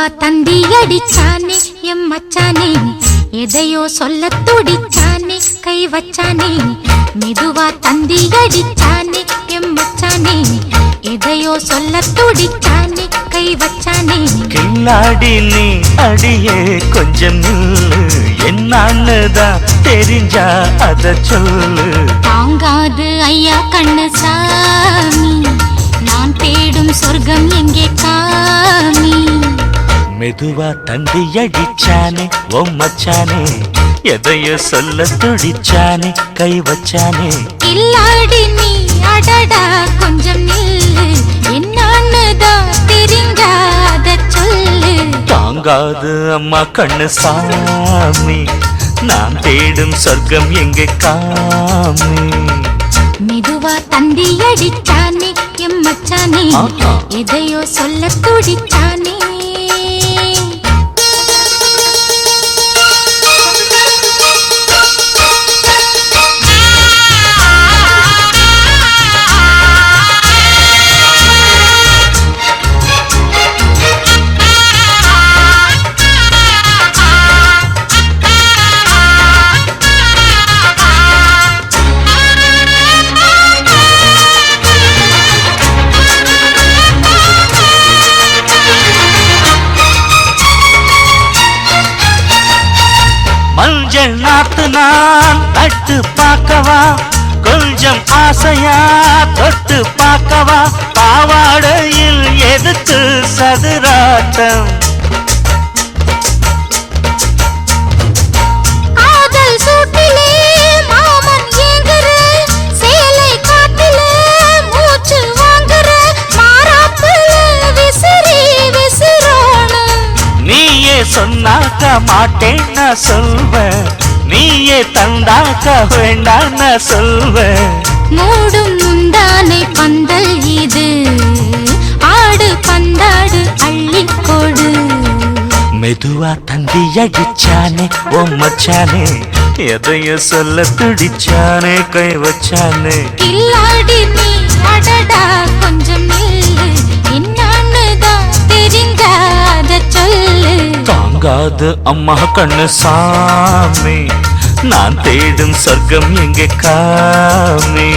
தந்தி அடிச்சானே M மச்சானே, எதையோ சொல்ல துடிச்சானே கை வச்சானே. மெதுவா தந்தி அடிச்சானே எம் மச்சானே, எதையோ சொல்ல துடிச்சானே கை வச்சானே. கில்லாடி நீ அடியே கொஞ்சம் நில்லு, என்னன்னுதான் தெரிஞ்சா அத சொல்லு. தாங்காது ஐயா கண்ணு சாமி, நான் தேடும் சொர்க்கம் எங்கே காமி. மெதுவா தந்தி அடிச்சானே ஓ மச்சானே, எதையோ சொல்ல துடிச்சானே கை வச்சானே. கில்லாடி நீ அடடா கொஞ்சம் நில்லு, என்னன்னுதான் தெரிஞ்சாத சொல்லு. தாங்காது அம்மா கண்ணு சாமி, நான் தேடும் சொர்க்கம் எங்கே காமி. மெதுவா தந்தி அடிச்சானே எம் மச்சானே, எதையோ சொல்ல துடிச்சானே. மஞ்சள் நாத்து நான் நட்டு பார்க்கவா, கொஞ்சம் ஆசையா தொட்டு பார்க்கவா. பாவாடையில் எதுக்கு சதுராட்டம், காதல் சூட்டிலே மாமன் ஏங்குற, சேலை காட்டிலே மூச்சு வாங்குற, மாறாப்புல விசிறி விசிறோணும். நீயே சொன்னாக்க மாட்டேன் நான் சொல்வேன், நீயே தந்தாக்க வேண்டாம் நான் சொல்வேன். மூடும் முந்தானை பந்தல் இது, ஆடு பந்தாடு அள்ளிக்கொடு. மெதுவா தந்தி அடிச்சானே ஓ மச்சானே, எதையோ சொல்ல துடிச்சானே கை வச்சானே. கில்லாடி நீ அடடா கொஞ்சம் நில்லு, என்னன்னுதான் தெரிஞ்சாத சொல்லு. தாங்காது அம்மா கண்ணு சாமி, நான் தேடும் சொர்க்கம் எங்கே காமி.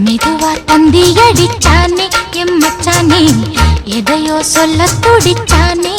மெதுவா தந்தி அடிச்சானே எம் மச்சானே, எதையோ சொல்ல துடிச்சானே.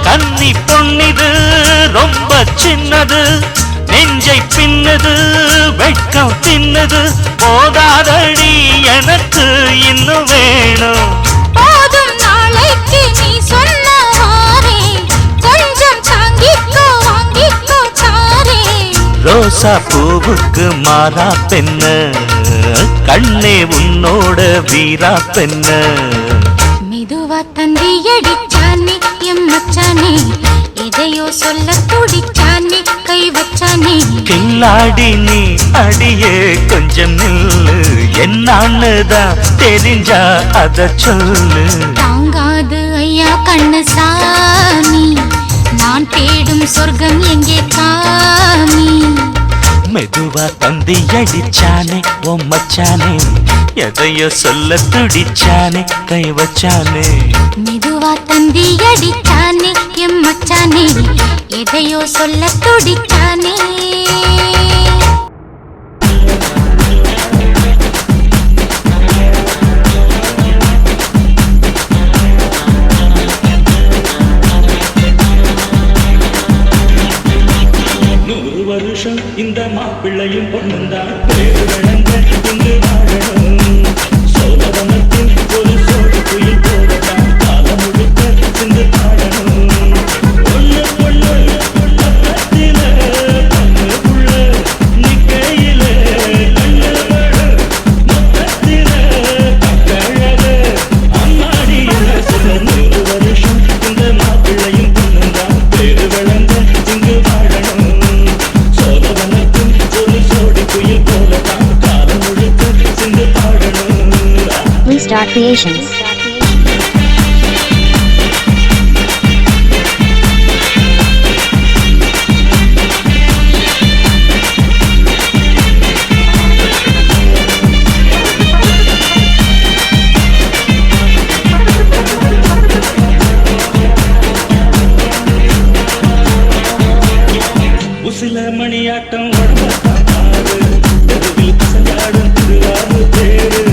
கன்னி பொன்னிது ரொம்ப சின்னது, நெஞ்சை பின்னது வெட்கம் தின்னது. போதாதடி எனக்கு இன்னும் வேணும், போதும் நாளைக்கு நீ சொன்னவாரே, கொஞ்சம் தாங்கிக்கோ வாங்கிக்கோ தாரே. ரோசா பூவுக்கு மாறா பெண்ண, கண்ணே உன்னோட வீரா பெண்ண. மெதுவா தந்தி அடிச்சானே எம் மச்சானே, எதையோ சொல்ல துடிச்சானே கை வச்சானே. கில்லாடி நீ அடியே கொஞ்சம் நில்லு, என்னன்னுதான் தெரிஞ்சா அத சொல்லு. தாங்காது ஐயா கண்ணு சாமி, நான் தேடும் சொர்க்கம் எங்கே காமி. மெதுவா தந்தி அடிச்சானே ஓ மச்சானே, எதையோ சொல்ல துடிச்சானே கை வச்சானே. மெதுவா தந்தி அடிச்சானே எம் மச்சானே, எதையோ சொல்ல துடிச்சானே. வருஷம் இந்த மாப்பிள்ளையும் பொண்ணுந்தான், இங்கு வாழணும். Creations. உசில மணியாட்டம் உடம்பத்தான் பாரு தெருவில் பசஞ்சாடும் திருவாரு தேரு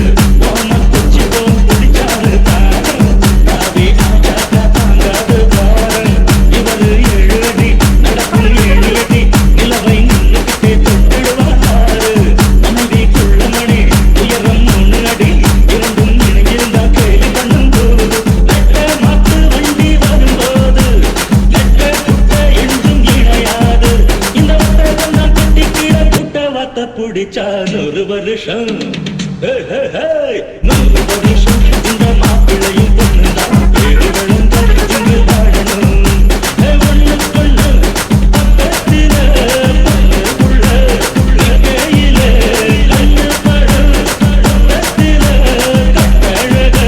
ஓம குச்சி போம் குடிச்சாரு தாரம் தாவி ஆச்சாக்கா தாங்காது பாரம் இவரு 7 அடி நடக்கும் 7 அடி நிலவை நின்னுக்கிட்டே தொட்டிடுவாரு மனைவி குள்ளமணி உயரம் 3 அடி இரண்டும் இணையிருந்தா கேலி பண்ணும் போது நெட்ட மாத்து வண்டி வரும்போது நெட்ட குட்ட என்றும் இணையாது இந்த ஒட்டகம் தான் கட்டி கீழ குட்ட வாத்த பிடிச்சா 100 வருஷம் 100 வருஷம் இந்த மாப்பிள்ளையும் பொண்ணு தான் ஏழு விழுந்த இங்கு வாழணும் ஒண்ணுக்குள்ள பக்கத்தில பொண்ணுக்குள்ள கையில கண்ணு படம் பக்கத்தில கட்டழக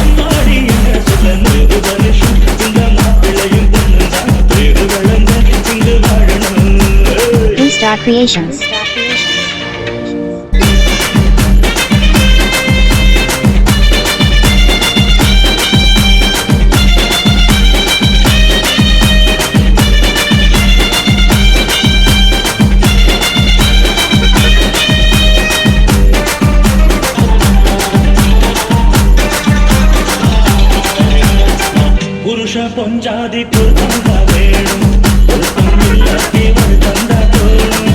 அம்மாடி என்ன சொல்ல 100 வருஷம் இந்த மாப்பிள்ளையும் பொண்ணு தான் ஏழு விழுந்த இங்கு வாழணும் Star Creations. புருஷ பொஞ்சாதி பொருத்தங்க வேணும் பொருத்தம் இல்லாட்டி ஒரு தந்தா தோணும்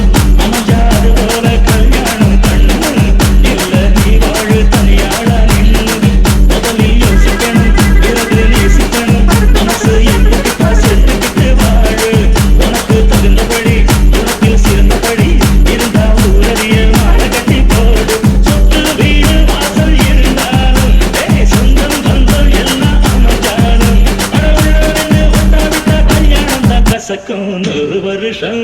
அமைஞ்சாது போல கல்யாணம் பண்ணு இல்ல நீ வாழு தனியாள நின்று முதலில் யோசிக்கணும் பிறகு நேசிக்கணும் மனசு எங்கிட்ட செலுத்திக்கிட்டு வாழு உனக்கு தகுந்தபடி உனக்கில் சிறந்தபடி இருந்தா ஊரறிய மாலை கட்டி போடு சொத்து வீடு வாசல் இருந்தாலும் சொந்தம் பந்தம் எல்லாம் அமைஞ்சாலும் கல்யாணம் தான் கசக்கும் 100 வருஷம்